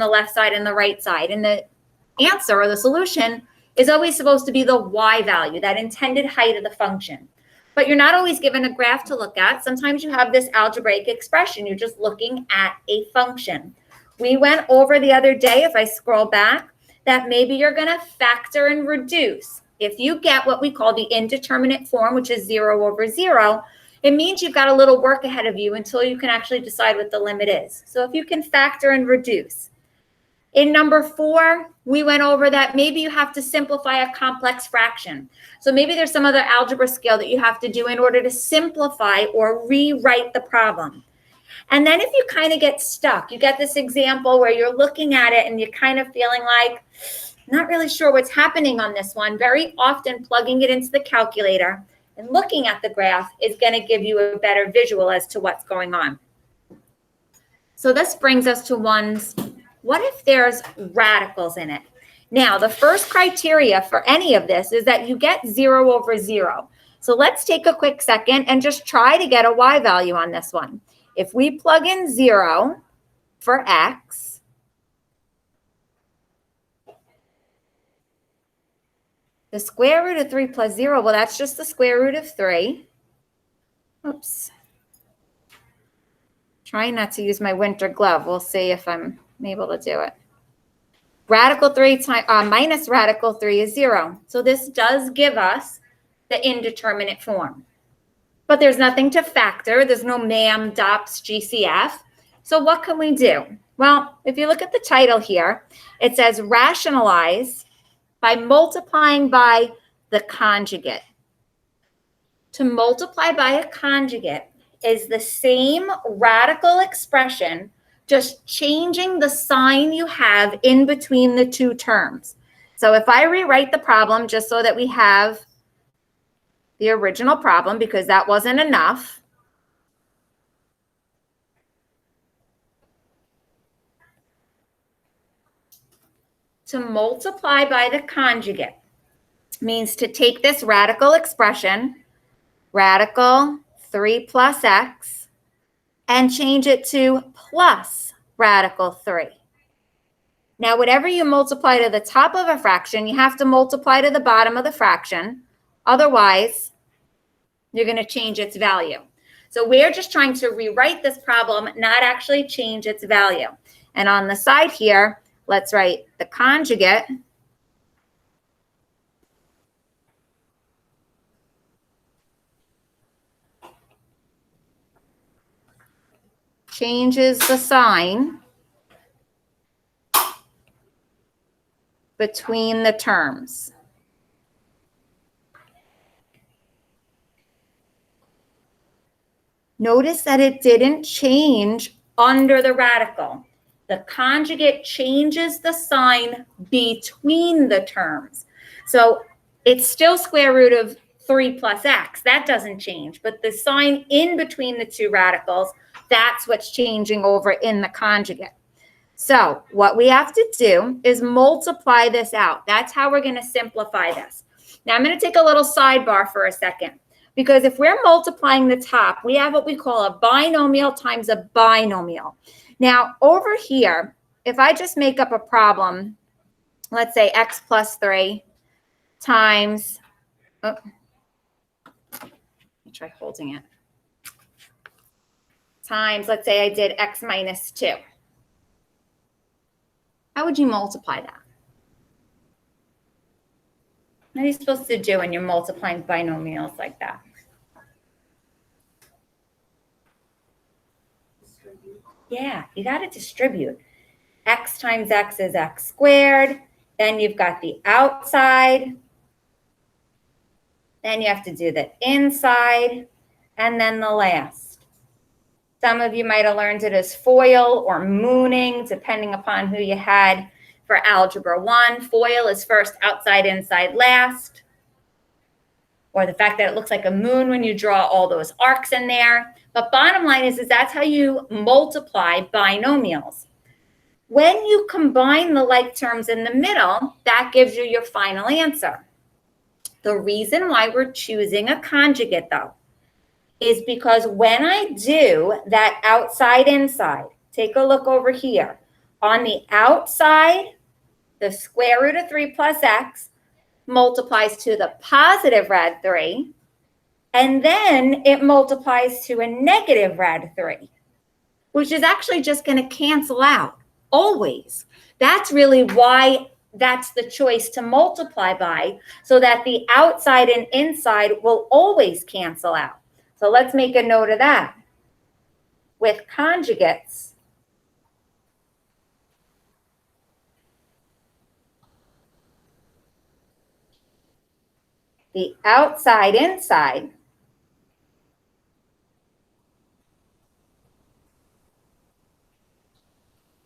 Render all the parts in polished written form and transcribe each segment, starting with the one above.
the left side and the right side. And the answer or the solution is always supposed to be the y value, that intended height of the function. But you're not always given a graph to look at. Sometimes you have this algebraic expression. You're just looking at a function. We went over the other day, if I scroll back, that maybe you're going to factor and reduce. If you get what we call the indeterminate form, which is 0 over 0, it means you've got a little work ahead of you until you can actually decide what the limit is. So if you can factor and reduce. In number 4, we went over that maybe you have to simplify a complex fraction. So maybe there's some other algebra skill that you have to do in order to simplify or rewrite the problem. And then if you kind of get stuck, you get this example where you're looking at it and you're kind of feeling like, not really sure what's happening on this one. Very often plugging it into the calculator and looking at the graph is going to give you a better visual as to what's going on. So this brings us to ones. What if there's radicals in it? Now, the first criteria for any of this is that you get 0 over 0. So let's take a quick second and just try to get a y value on this one. If we plug in 0 for x, the square root of 3 plus 0, well, that's just the square root of 3. Oops. Trying not to use my winter glove. We'll see if I'm able to do it. Radical 3 minus radical 3 is 0. So this does give us the indeterminate form. But there's nothing to factor. There's no MAM, DOPS, GCF. So what can we do? Well, if you look at the title here, it says rationalize by multiplying by the conjugate. To multiply by a conjugate is the same radical expression, just changing the sign you have in between the two terms. So if I rewrite the problem just so that we have the original problem, because that wasn't enough, to multiply by the conjugate means to take this radical expression, radical 3 plus x, and change it to plus radical 3. Now, whatever you multiply to the top of a fraction, you have to multiply to the bottom of the fraction. Otherwise, you're going to change its value. So we're just trying to rewrite this problem, not actually change its value. And on the side here, let's write the conjugate changes the sign between the terms. Notice that it didn't change under the radical. The conjugate changes the sign between the terms. So it's still square root of 3 plus x. That doesn't change. But the sign in between the two radicals, that's what's changing over in the conjugate. So what we have to do is multiply this out. That's how we're going to simplify this. Now I'm going to take a little sidebar for a second. Because if we're multiplying the top, we have what we call a binomial times a binomial. Now, over here, if I just make up a problem, let's say x plus 3 times, let me try holding it, times, let's say I did x minus 2. How would you multiply that? What are you supposed to do when you're multiplying binomials like that? Yeah, you got to distribute. X times x is x squared. Then you've got the outside. Then you have to do the inside. And then the last. Some of you might have learned it as FOIL or mooning, depending upon who you had for Algebra 1. FOIL is first, outside, inside, last. Or the fact that it looks like a moon when you draw all those arcs in there. But bottom line is that's how you multiply binomials. When you combine the like terms in the middle, that gives you your final answer. The reason why we're choosing a conjugate, though, is because when I do that outside inside, take a look over here. On the outside, the square root of 3 plus x multiplies to the positive rad 3, and then it multiplies to a negative rad 3, which is actually just going to cancel out always. That's really why that's the choice to multiply by, so that the outside and inside will always cancel out. So let's make a note of that. With conjugates, the outside inside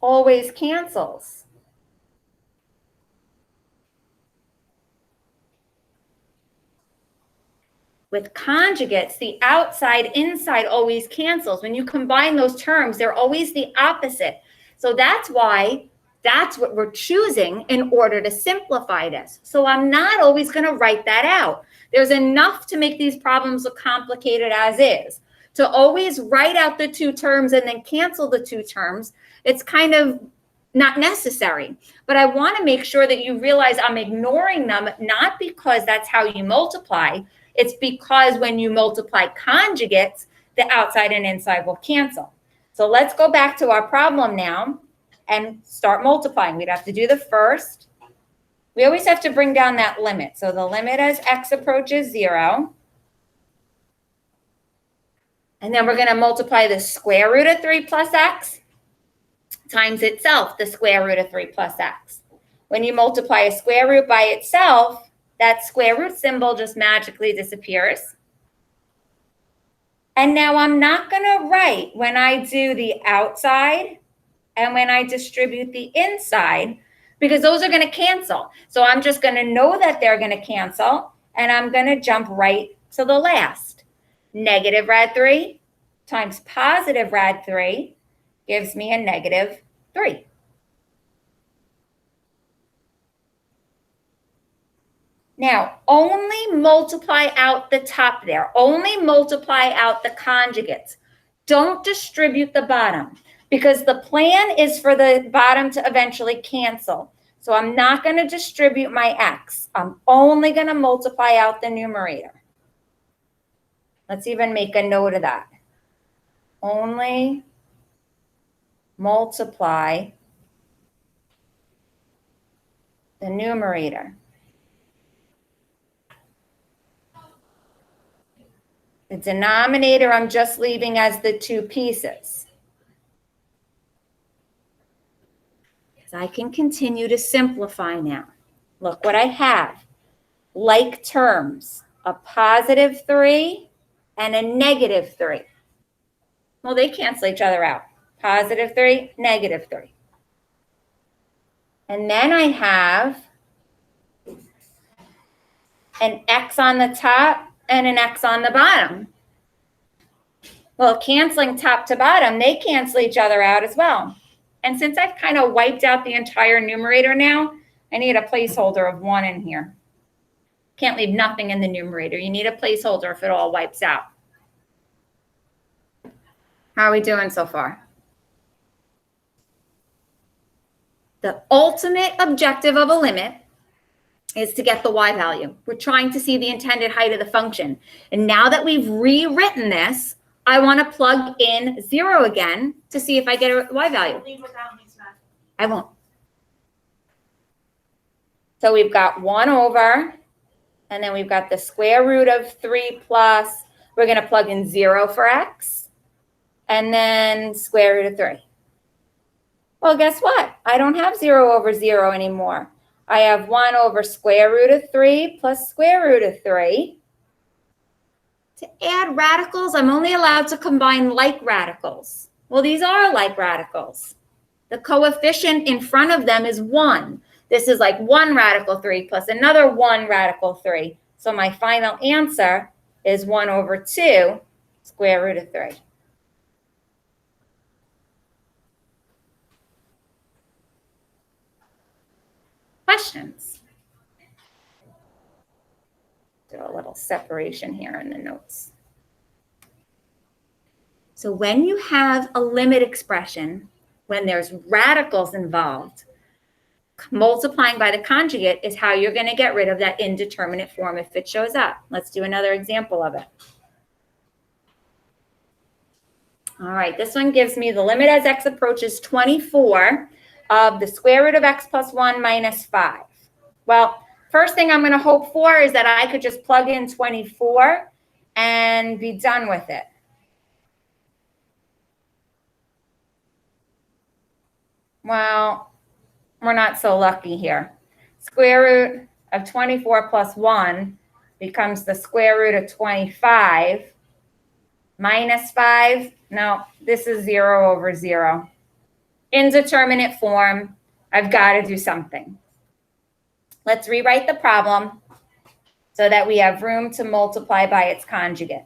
always cancels. With conjugates, the outside inside always cancels. When you combine those terms, they're always the opposite. So that's why that's what we're choosing in order to simplify this. So I'm not always going to write that out. There's enough to make these problems look complicated as is. To always write out the two terms and then cancel the two terms, it's kind of not necessary. But I want to make sure that you realize I'm ignoring them, not because that's how you multiply. It's because when you multiply conjugates, the outside and inside will cancel. So let's go back to our problem now and start multiplying. We'd have to do the first. We always have to bring down that limit. So the limit as x approaches 0. And then we're going to multiply the square root of 3 plus x times itself, the square root of 3 plus x. When you multiply a square root by itself, that square root symbol just magically disappears. And now I'm not going to write when I do the outside and when I distribute the inside, because those are going to cancel. So I'm just going to know that they're going to cancel, and I'm going to jump right to the last. Negative rad 3 times positive rad 3 gives me a negative 3. Now, only multiply out the top there. Only multiply out the conjugates. Don't distribute the bottom, because the plan is for the bottom to eventually cancel. So I'm not going to distribute my x. I'm only going to multiply out the numerator. Let's even make a note of that. Only multiply the numerator. The denominator I'm just leaving as the two pieces. Because I can continue to simplify now. Look what I have. Like terms, a positive 3 and a negative 3. Well, they cancel each other out. Positive 3, negative 3. And then I have an x on the top and an x on the bottom. Well, canceling top to bottom, they cancel each other out as well. And since I've kind of wiped out the entire numerator now, I need a placeholder of 1 in here. Can't leave nothing in the numerator. You need a placeholder if it all wipes out. How are we doing so far? The ultimate objective of a limit is to get the y value. We're trying to see the intended height of the function. And now that we've rewritten this, I want to plug in 0 again to see if I get a y value. I won't. So we've got 1 over, and then we've got the square root of 3 plus, we're going to plug in 0 for x, and then square root of 3. Well, guess what? I don't have 0 over 0 anymore. I have 1 over square root of 3 plus square root of 3. To add radicals, I'm only allowed to combine like radicals. Well, these are like radicals. The coefficient in front of them is 1. This is like 1 radical 3 plus another 1 radical 3. So my final answer is 1 over 2 square root of 3. Questions? Do a little separation here in the notes. So when you have a limit expression when there's radicals involved, multiplying by the conjugate is how you're going to get rid of that indeterminate form if it shows up. Let's do another example of it. All right, this one gives me the limit as x approaches 24 of the square root of x plus 1 minus 5. Well, first thing I'm going to hope for is that I could just plug in 24 and be done with it. Well, we're not so lucky here. Square root of 24 plus 1 becomes the square root of 25 minus 5. No, this is 0 over 0. Indeterminate form. I've got to do something. Let's rewrite the problem so that we have room to multiply by its conjugate.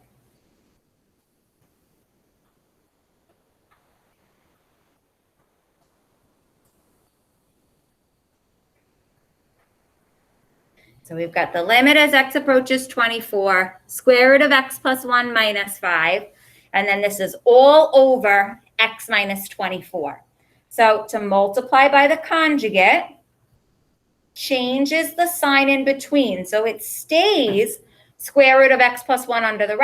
So we've got the limit as x approaches 24, square root of x plus 1 minus 5, and then this is all over x minus 24. So to multiply by the conjugate changes the sign in between. So it stays square root of x plus 1 under the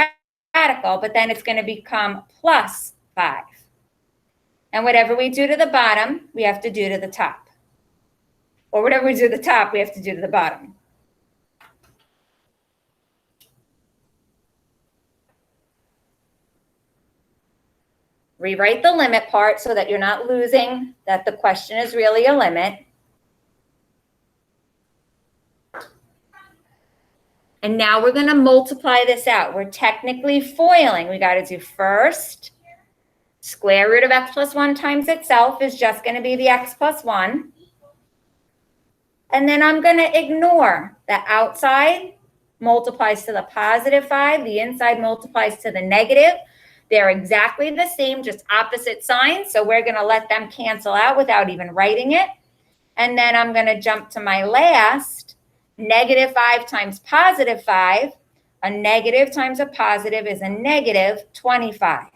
radical, but then it's going to become plus 5. And whatever we do to the bottom, we have to do to the top. Or whatever we do to the top, we have to do to the bottom. Rewrite the limit part so that you're not losing that the question is really a limit. And now we're going to multiply this out. We're technically foiling. We got to do first, square root of x plus 1 times itself is just going to be the x plus 1. And then I'm going to ignore the outside multiplies to the positive 5. The inside multiplies to the negative. They're exactly the same, just opposite signs. So we're going to let them cancel out without even writing it. And then I'm going to jump to my last, negative 5 times positive 5. A negative times a positive is a negative 25.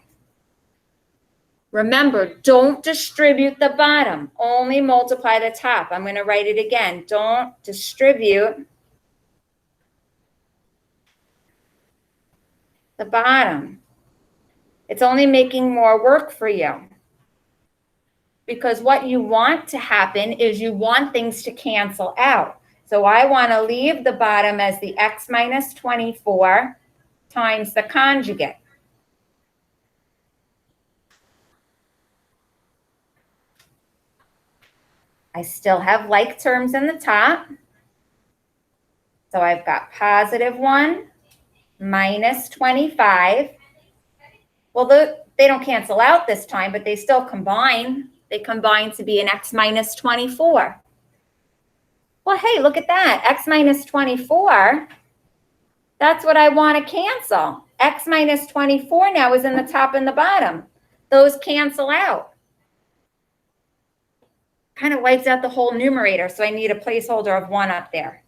Remember, don't distribute the bottom. Only multiply the top. I'm going to write it again. Don't distribute the bottom. It's only making more work for you. Because what you want to happen is you want things to cancel out. So I want to leave the bottom as the x minus 24 times the conjugate. I still have like terms in the top. So I've got positive 1 minus 25. Well, they don't cancel out this time, but they still combine. They combine to be an x minus 24. Well, hey, look at that. X minus 24, that's what I want to cancel. X minus 24 now is in the top and the bottom. Those cancel out. Kind of wipes out the whole numerator, so I need a placeholder of 1 up there.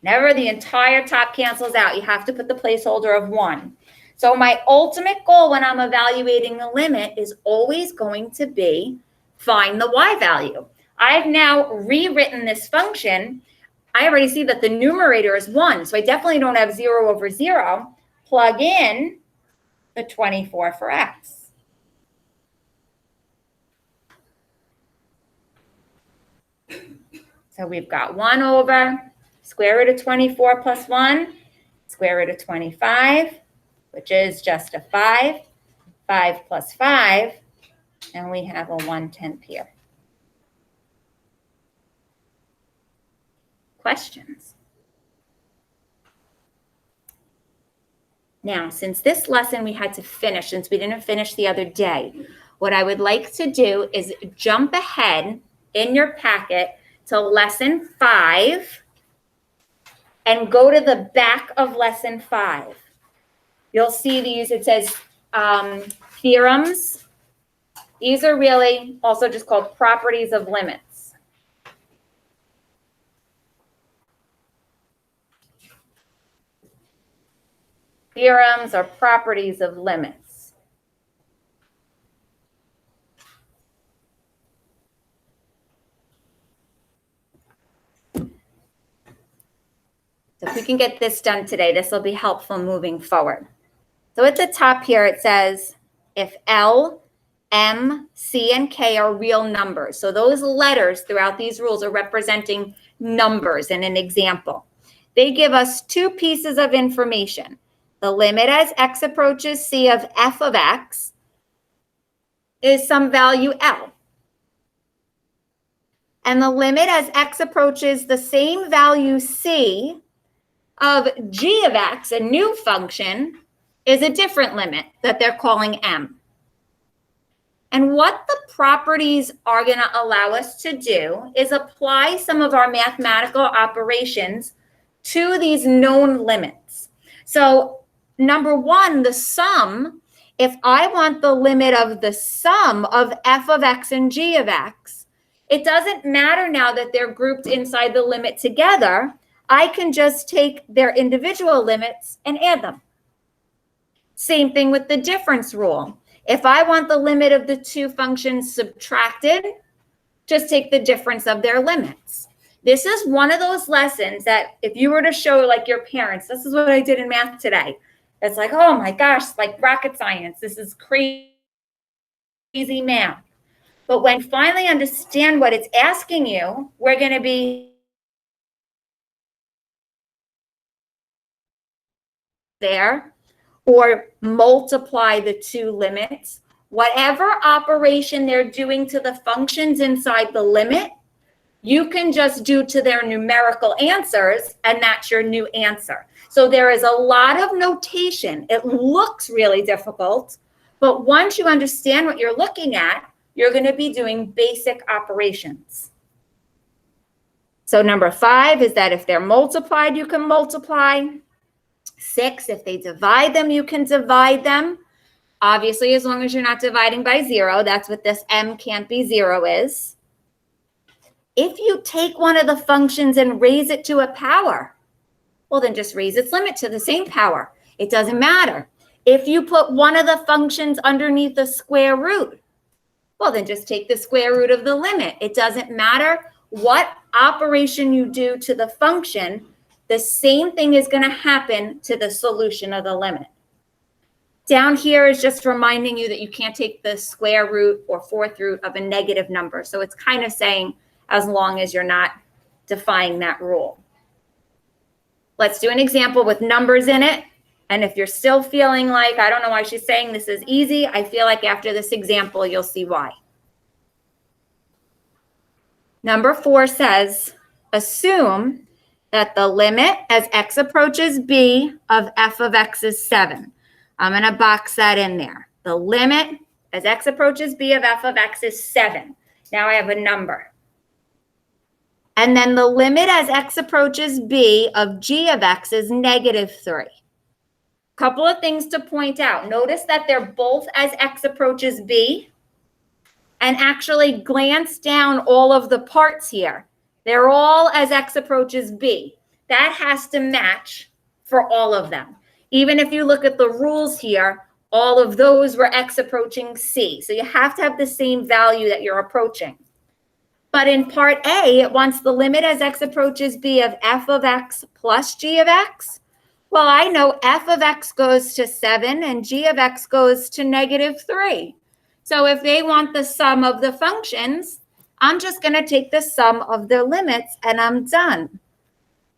Never the entire top cancels out. You have to put the placeholder of 1. So my ultimate goal when I'm evaluating the limit is always going to be find the y value. I've now rewritten this function. I already see that the numerator is 1, so I definitely don't have 0 over 0. Plug in the 24 for x. So we've got 1 over square root of 24 plus 1, square root of 25, which is just a 5, 5 plus 5, and we have a 1/10 here. Questions? Now, since this lesson we had to finish, since we didn't finish the other day, what I would like to do is jump ahead in your packet to lesson 5 and go to the back of lesson 5. You'll see these, it says theorems. These are really also just called properties of limits. Theorems are properties of limits. So if we can get this done today, this will be helpful moving forward. So at the top here, it says if L, M, C, and K are real numbers. So those letters throughout these rules are representing numbers in an example. They give us two pieces of information. The limit as x approaches c of f of x is some value L. And the limit as x approaches the same value c of g of x, a new function, is a different limit that they're calling m. And what the properties are going to allow us to do is apply some of our mathematical operations to these known limits. So number one, the sum, if I want the limit of the sum of f of x and g of x, it doesn't matter now that they're grouped inside the limit together. I can just take their individual limits and add them. Same thing with the difference rule. If I want the limit of the two functions subtracted, just take the difference of their limits. This is one of those lessons that if you were to show like your parents, this is what I did in math today. It's like, oh my gosh, like rocket science. This is crazy math. But when you finally understand what it's asking you, we're going to be there or multiply the two limits. Whatever operation they're doing to the functions inside the limit, you can just do to their numerical answers, and that's your new answer. So there is a lot of notation. It looks really difficult, but once you understand what you're looking at, you're going to be doing basic operations. So number 5 is that if they're multiplied, you can multiply. 6, if they divide them, you can divide them. Obviously, as long as you're not dividing by 0, that's what this m can't be 0 is. If you take one of the functions and raise it to a power, well, then just raise its limit to the same power. It doesn't matter. If you put one of the functions underneath the square root, well, then just take the square root of the limit. It doesn't matter what operation you do to the function, the same thing is going to happen to the solution of the limit. Down here is just reminding you that you can't take the square root or fourth root of a negative number. So it's kind of saying as long as you're not defying that rule. Let's do an example with numbers in it. And if you're still feeling like, I don't know why she's saying this is easy, I feel like after this example, you'll see why. Number 4 says, assume that the limit as x approaches b of f of x is 7. I'm going to box that in there. The limit as x approaches b of f of x is 7. Now I have a number. And then the limit as x approaches b of g of x is -3. Couple of things to point out. Notice that they're both as x approaches b. And actually glance down all of the parts here. They're all as x approaches b. That has to match for all of them. Even if you look at the rules here, all of those were x approaching c. So you have to have the same value that you're approaching. But in part A, it wants the limit as x approaches b of f of x plus g of x. Well, I know f of x goes to 7 and g of x goes to -3. So if they want the sum of the functions, I'm just going to take the sum of their limits and I'm done.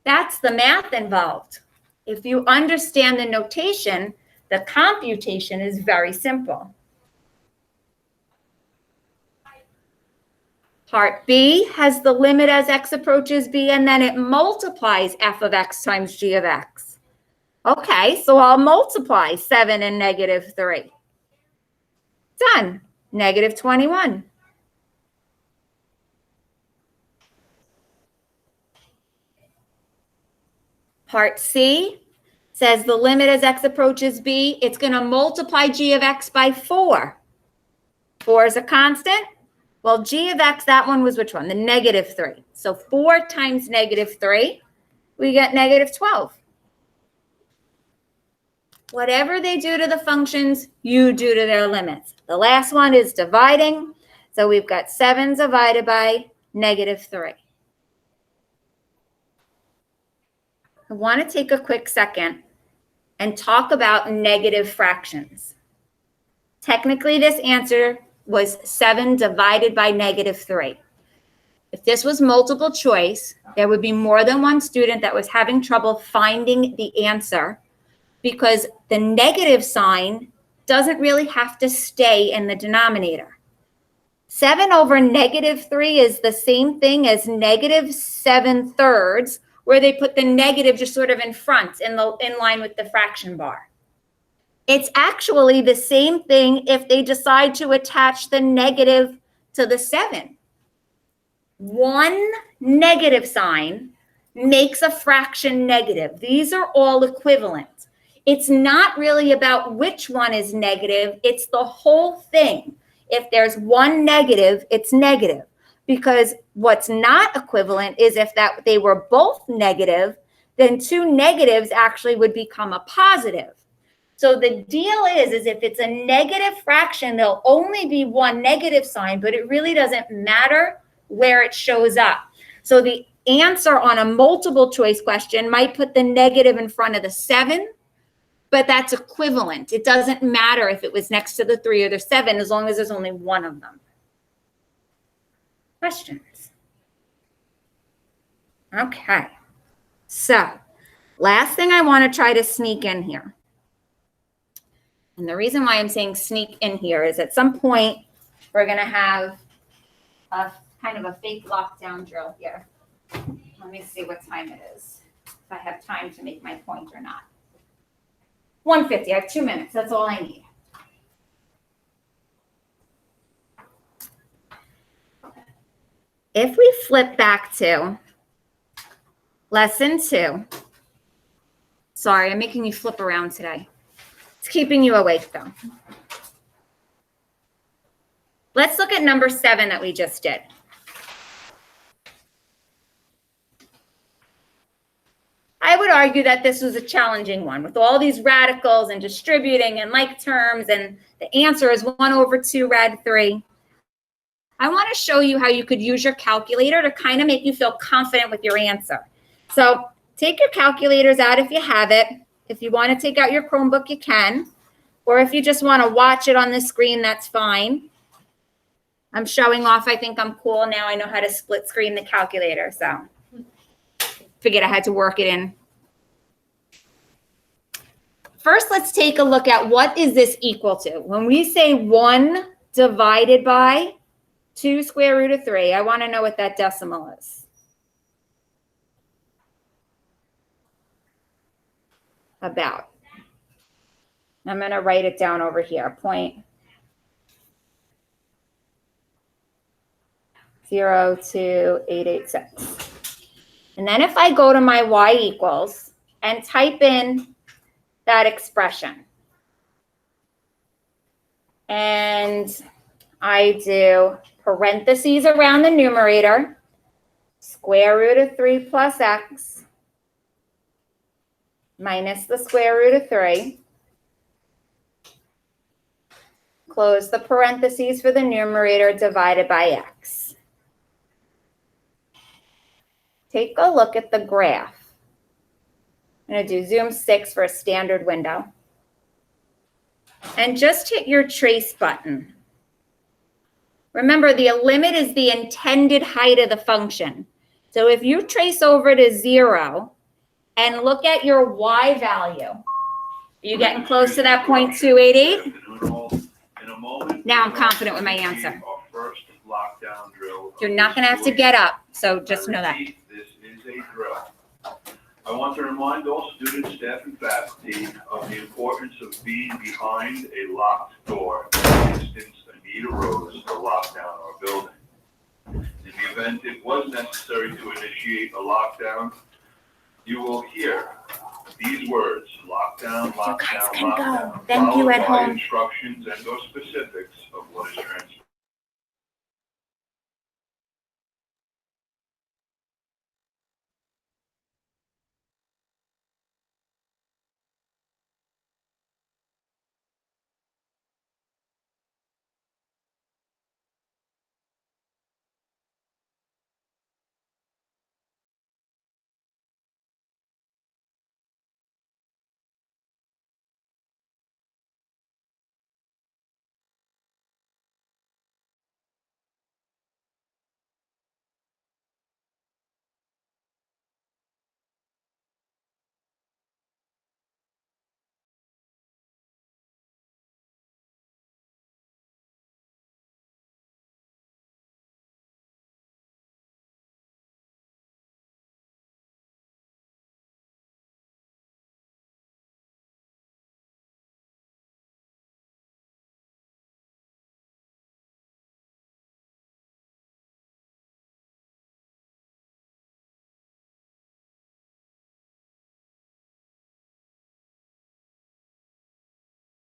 That's the math involved. If you understand the notation, the computation is very simple. Part B has the limit as x approaches b, and then it multiplies f of x times g of x. Okay, so I'll multiply 7 and -3. Done. -21. Part C says the limit as x approaches b, it's going to multiply g of x by 4. 4 is a constant. Well, g of x, that one was which one? The -3. So 4 times -3, we get -12. Whatever they do to the functions, you do to their limits. The last one is dividing. So we've got 7 divided by -3. I want to take a quick second and talk about negative fractions. Technically, this answer was 7 divided by -3. If this was multiple choice, there would be more than one student that was having trouble finding the answer because the negative sign doesn't really have to stay in the denominator. 7 over -3 is the same thing as -7/3, where they put the negative just sort of in front in line with the fraction bar. It's actually the same thing if they decide to attach the negative to the 7. One negative sign makes a fraction negative. These are all equivalent. It's not really about which one is negative. It's the whole thing. If there's one negative, it's negative. Because what's not equivalent is if that they were both negative, then two negatives actually would become a positive. So the deal is if it's a negative fraction, there'll only be one negative sign, but it really doesn't matter where it shows up. So the answer on a multiple choice question might put the negative in front of the 7, but that's equivalent. It doesn't matter if it was next to the 3 or the 7, as long as there's only one of them. Questions? Okay. So last thing I want to try to sneak in here. And the reason why I'm saying sneak in here is at some point, we're going to have a kind of a fake lockdown drill here. Let me see what time it is, if I have time to make my point or not. 1:50, I have 2 minutes, that's all I need. If we flip back to lesson 2, sorry, I'm making you flip around today. It's keeping you awake though. Let's look at number 7 that we just did. I would argue that this was a challenging one with all these radicals and distributing and like terms, and the answer is 1/2 rad 3. I want to show you how you could use your calculator to kind of make you feel confident with your answer. So take your calculators out if you have it. If you want to take out your Chromebook, you can. Or if you just want to watch it on the screen, that's fine. I'm showing off. I think I'm cool now. I know how to split screen the calculator, so figured I had to work it in. First, let's take a look at what is this equal to. When we say 1 divided by 2 square root of 3, I want to know what that decimal is. About. I'm going to write it down over here. 0.02886. And then if I go to my y equals and type in that expression, and I do parentheses around the numerator, square root of 3 plus x minus the square root of 3, close the parentheses for the numerator divided by x. Take a look at the graph. I'm going to do zoom 6 for a standard window. And just hit your trace button. Remember, the limit is the intended height of the function. So if you trace over to 0 and look at your y value, are you getting close to that 0.288? Now I'm confident with my answer. You're not going to have to get up, so just know that. This is a drill. I want to remind all students, staff, and faculty of the importance of being behind a locked door in the instance a need arose to lock down our building. In the event it was necessary to initiate a lockdown, you will hear these words: lockdown, lockdown, lockdown. Thank you at home. Instructions and/or specifics of what is transpired.